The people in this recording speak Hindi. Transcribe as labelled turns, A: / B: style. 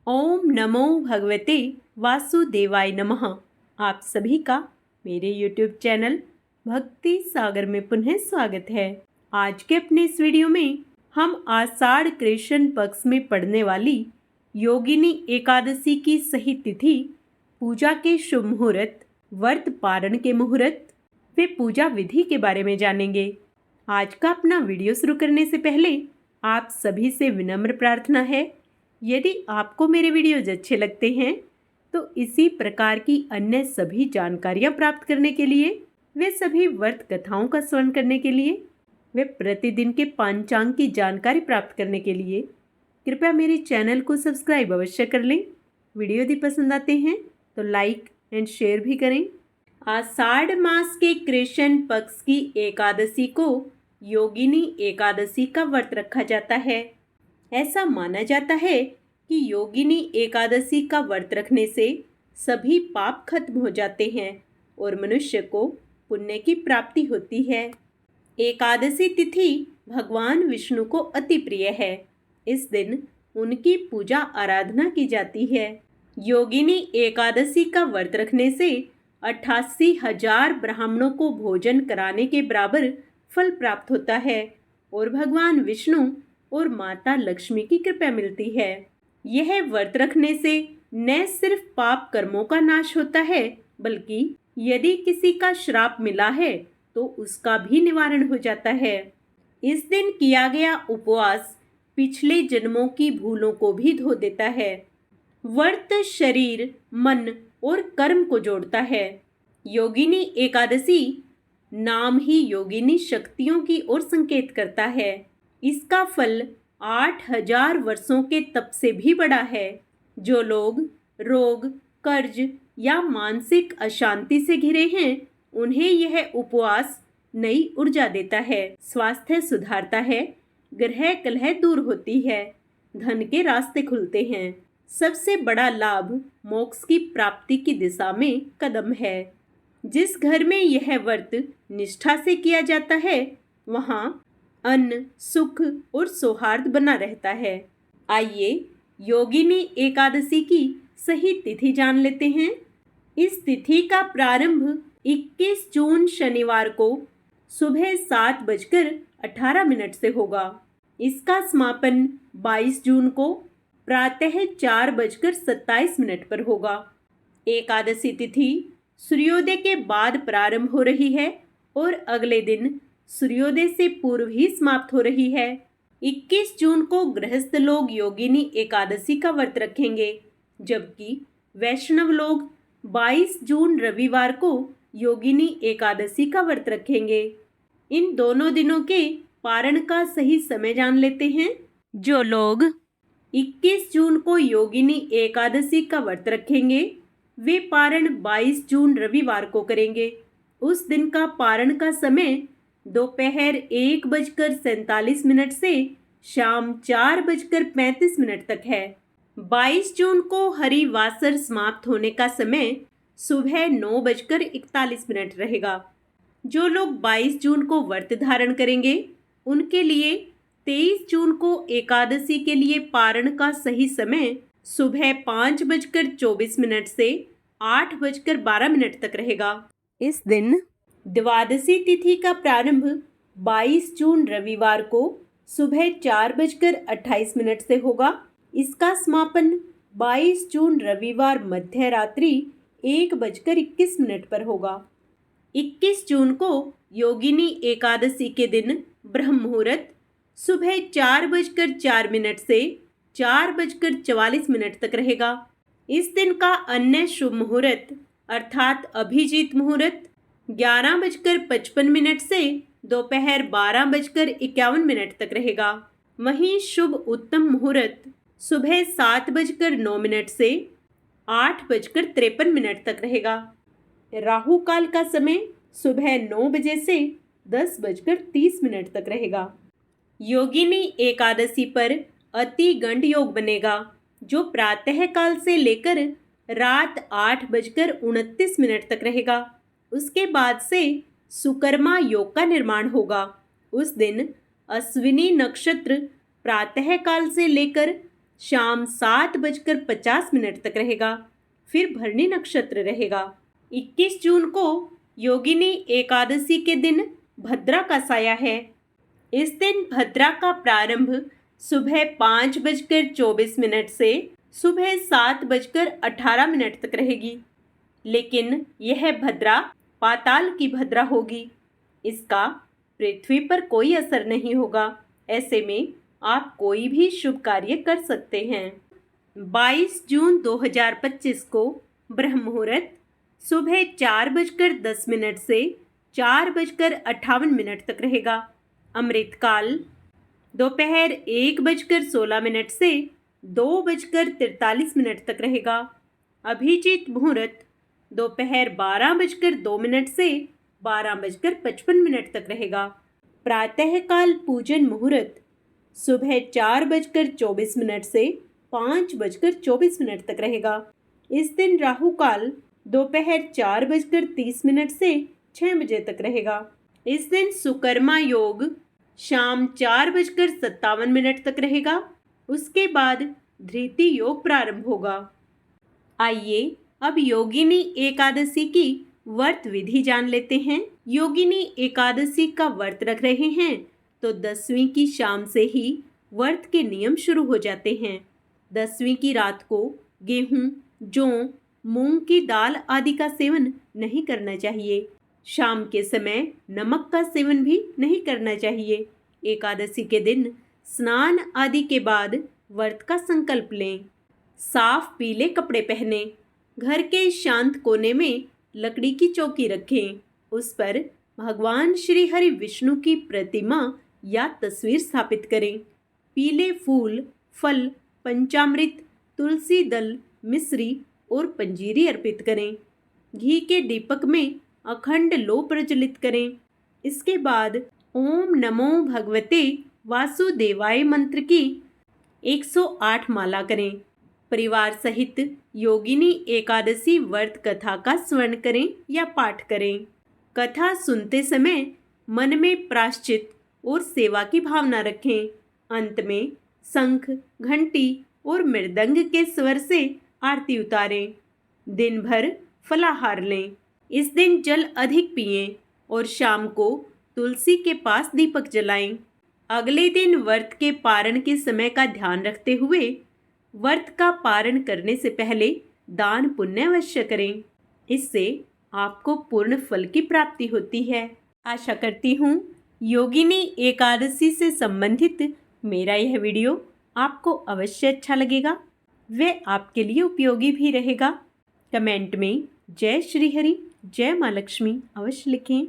A: ओम नमो भगवते वासुदेवाय नमः। आप सभी का मेरे YouTube चैनल भक्ति सागर में पुनः स्वागत है। आज के अपने इस वीडियो में हम आषाढ़ कृष्ण पक्ष में पड़ने वाली योगिनी एकादशी की सही तिथि, पूजा के शुभ मुहूर्त, व्रत पारण के मुहूर्त व पूजा विधि के बारे में जानेंगे। आज का अपना वीडियो शुरू करने से पहले आप सभी से विनम्र प्रार्थना है, यदि आपको मेरे वीडियोज अच्छे लगते हैं तो इसी प्रकार की अन्य सभी जानकारियाँ प्राप्त करने के लिए, वे सभी व्रत कथाओं का श्रवण करने के लिए, वे प्रतिदिन के पंचांग की जानकारी प्राप्त करने के लिए कृपया मेरे चैनल को सब्सक्राइब अवश्य कर लें। वीडियो यदि पसंद आते हैं तो लाइक एंड शेयर भी करें। आषाढ़ मास के कृष्ण पक्ष की एकादशी को योगिनी एकादशी का व्रत रखा जाता है। ऐसा माना जाता है कि योगिनी एकादशी का व्रत रखने से सभी पाप खत्म हो जाते हैं और मनुष्य को पुण्य की प्राप्ति होती है। एकादशी तिथि भगवान विष्णु को अति प्रिय है। इस दिन उनकी पूजा आराधना की जाती है। योगिनी एकादशी का व्रत रखने से 88,000 ब्राह्मणों को भोजन कराने के बराबर फल प्राप्त होता है और भगवान विष्णु और माता लक्ष्मी की कृपा मिलती है। यह व्रत रखने से न सिर्फ पाप कर्मों का नाश होता है, बल्कि यदि किसी का श्राप मिला है तो उसका भी निवारण हो जाता है। इस दिन किया गया उपवास पिछले जन्मों की भूलों को भी धो देता है। व्रत शरीर, मन और कर्म को जोड़ता है। योगिनी एकादशी नाम ही योगिनी शक्तियों की ओर संकेत करता है। इसका फल 8,000 वर्षों के तप से भी बड़ा है। जो लोग रोग, कर्ज या मानसिक अशांति से घिरे हैं, उन्हें यह उपवास नई ऊर्जा देता है, स्वास्थ्य सुधारता है, ग्रह कलह दूर होती है, धन के रास्ते खुलते हैं। सबसे बड़ा लाभ मोक्ष की प्राप्ति की दिशा में कदम है। जिस घर में यह व्रत निष्ठा से किया जाता है, वहाँ अन्न, सुख और सौहार्द बना रहता है। आइए योगिनी एकादशी की सही तिथि जान लेते हैं। इस तिथि का प्रारंभ 21 जून शनिवार को सुबह 7:18 से होगा। इसका समापन 22 जून को प्रातः 4:27 पर होगा। एकादशी तिथि सूर्योदय के बाद प्रारंभ हो रही है और अगले दिन सूर्योदय से पूर्व ही समाप्त हो रही है। 21 जून को गृहस्थ लोग योगिनी एकादशी का व्रत रखेंगे, जबकि वैष्णव लोग 22 जून रविवार को योगिनी एकादशी का व्रत रखेंगे। इन दोनों दिनों के पारण का सही समय जान लेते हैं। जो लोग 21 जून को योगिनी एकादशी का व्रत रखेंगे, वे पारण 22 जून रविवार को करेंगे। उस दिन का पारण का समय दोपहर 1:47 से शाम 4:35 तक है। 22 जून को हरिवासर समाप्त होने का समय सुबह 9:41 रहेगा। जो लोग 22 जून को व्रत धारण करेंगे, उनके लिए 23 जून को एकादशी के लिए पारण का सही समय सुबह 5:24 से 8:12 तक रहेगा। इस दिन द्वादशी तिथि का प्रारंभ 22 जून रविवार को सुबह 4:28 से होगा। इसका समापन 22 जून रविवार मध्य रात्रि 1:21 पर होगा। 21 जून को योगिनी एकादशी के दिन ब्रह्म मुहूर्त सुबह 4:04 से 4:44 तक रहेगा। इस दिन का अन्य शुभ मुहूर्त अर्थात अभिजीत मुहूर्त 11:55 से दोपहर 12:51 तक रहेगा। वहीं शुभ उत्तम मुहूर्त सुबह 7:09 से 8:53 तक रहेगा। राहु काल का समय सुबह 9 बजे से 10:30 तक रहेगा। योगिनी एकादशी पर अति गंड योग बनेगा, जो प्रातः काल से लेकर रात 8:29 तक रहेगा। उसके बाद से सुकर्मा योग का निर्माण होगा। उस दिन अश्विनी नक्षत्र प्रातः काल से लेकर शाम 7:50 तक रहेगा। फिर भरणी नक्षत्र रहेगा। 21 जून को योगिनी एकादशी के दिन भद्रा का साया है। इस दिन भद्रा का प्रारंभ सुबह 5:24 से सुबह 7:18 तक रहेगी। लेकिन यह भद्रा पाताल की भद्रा होगी। इसका पृथ्वी पर कोई असर नहीं होगा। ऐसे में आप कोई भी शुभ कार्य कर सकते हैं। 22 जून 2025 को ब्रह्म मुहूर्त सुबह 4:10 से 4:58 तक रहेगा। अमृतकाल दोपहर 1:16 से 2:43 तक रहेगा। अभिजीत मुहूर्त दोपहर 12:02 से 12:55 तक रहेगा। प्रातःकाल पूजन मुहूर्त सुबह 4:24 से 5:24 तक रहेगा। इस दिन राहु काल दोपहर 4:30 से 6 बजे तक रहेगा। इस दिन सुकर्मा योग शाम 4:57 तक रहेगा। उसके बाद धृति योग प्रारंभ होगा। आइए अब योगिनी एकादशी की व्रत विधि जान लेते हैं। योगिनी एकादशी का व्रत रख रहे हैं तो 10वीं की शाम से ही व्रत के नियम शुरू हो जाते हैं। 10वीं की रात को गेहूं, जौ, मूंग की दाल आदि का सेवन नहीं करना चाहिए। शाम के समय नमक का सेवन भी नहीं करना चाहिए। एकादशी के दिन स्नान आदि के बाद व्रत का संकल्प लें। साफ पीले कपड़े पहनें। घर के शांत कोने में लकड़ी की चौकी रखें। उस पर भगवान श्री हरि विष्णु की प्रतिमा या तस्वीर स्थापित करें। पीले फूल, फल, पंचामृत, तुलसी दल, मिश्री और पंजीरी अर्पित करें। घी के दीपक में अखंड लो प्रज्वलित करें। इसके बाद ओम नमो भगवते वासुदेवाय मंत्र की 108 माला करें। परिवार सहित योगिनी एकादशी व्रत कथा का स्मरण करें या पाठ करें। कथा सुनते समय मन में प्रायश्चित और सेवा की भावना रखें। अंत में शंख, घंटी और मृदंग के स्वर से आरती उतारें। दिन भर फलाहार लें। इस दिन जल अधिक पिएं और शाम को तुलसी के पास दीपक जलाएं। अगले दिन व्रत के पारण के समय का ध्यान रखते हुए व्रत का पारण करने से पहले दान पुण्य अवश्य करें। इससे आपको पूर्ण फल की प्राप्ति होती है। आशा करती हूँ योगिनी एकादशी से संबंधित मेरा यह वीडियो आपको अवश्य अच्छा लगेगा। वह आपके लिए उपयोगी भी रहेगा। कमेंट में जय श्री हरि, जय माँ लक्ष्मी अवश्य लिखें।